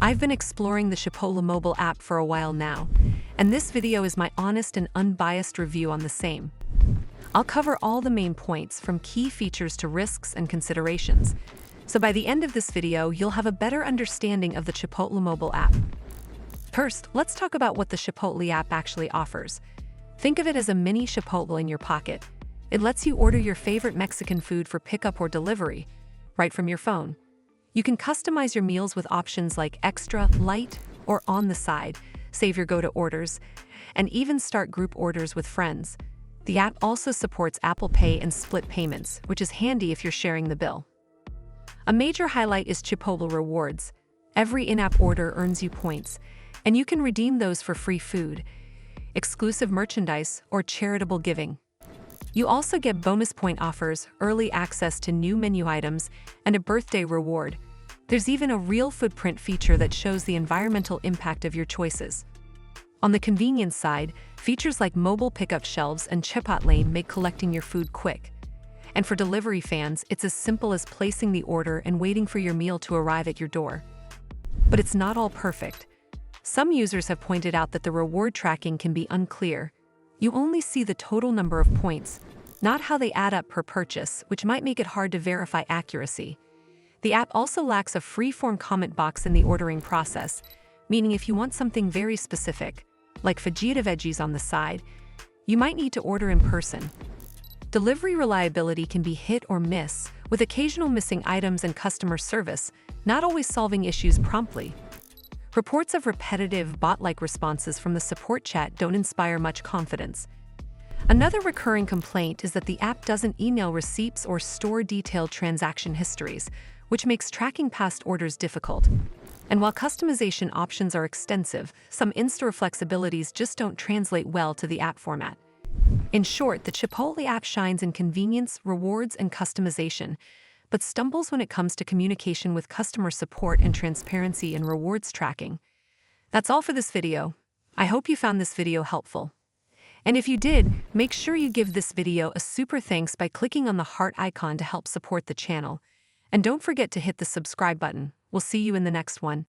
I've been exploring the Chipotle mobile app for a while now, and this video is my honest and unbiased review on the same. I'll cover all the main points, from key features to risks and considerations. So by the end of this video, you'll have a better understanding of the Chipotle mobile app. First, let's talk about what the Chipotle app actually offers. Think of it as a mini Chipotle in your pocket. It lets you order your favorite Mexican food for pickup or delivery, right from your phone. You can customize your meals with options like extra, light, or on the side, save your go-to orders, and even start group orders with friends. The app also supports Apple Pay and split payments, which is handy if you're sharing the bill. A major highlight is Chipotle Rewards. Every in-app order earns you points, and you can redeem those for free food, exclusive merchandise, or charitable giving. You also get bonus point offers, early access to new menu items, and a birthday reward. There's even a real footprint feature that shows the environmental impact of your choices. On the convenience side, features like mobile pickup shelves and Chipotle make collecting your food quick. And for delivery fans, it's as simple as placing the order and waiting for your meal to arrive at your door. But it's not all perfect. Some users have pointed out that the reward tracking can be unclear. You only see the total number of points, not how they add up per purchase, which might make it hard to verify accuracy. The app also lacks a free-form comment box in the ordering process, meaning if you want something very specific, like fajita veggies on the side, you might need to order in person. Delivery reliability can be hit or miss, with occasional missing items and customer service not always solving issues promptly. Reports of repetitive, bot-like responses from the support chat don't inspire much confidence. Another recurring complaint is that the app doesn't email receipts or store detailed transaction histories, which makes tracking past orders difficult. And while customization options are extensive, some in-store flexibilities just don't translate well to the app format. In short, the Chipotle app shines in convenience, rewards, and customization, but stumbles when it comes to communication with customer support and transparency in rewards tracking. That's all for this video. I hope you found this video helpful. And if you did, make sure you give this video a super thanks by clicking on the heart icon to help support the channel. And don't forget to hit the subscribe button. We'll see you in the next one.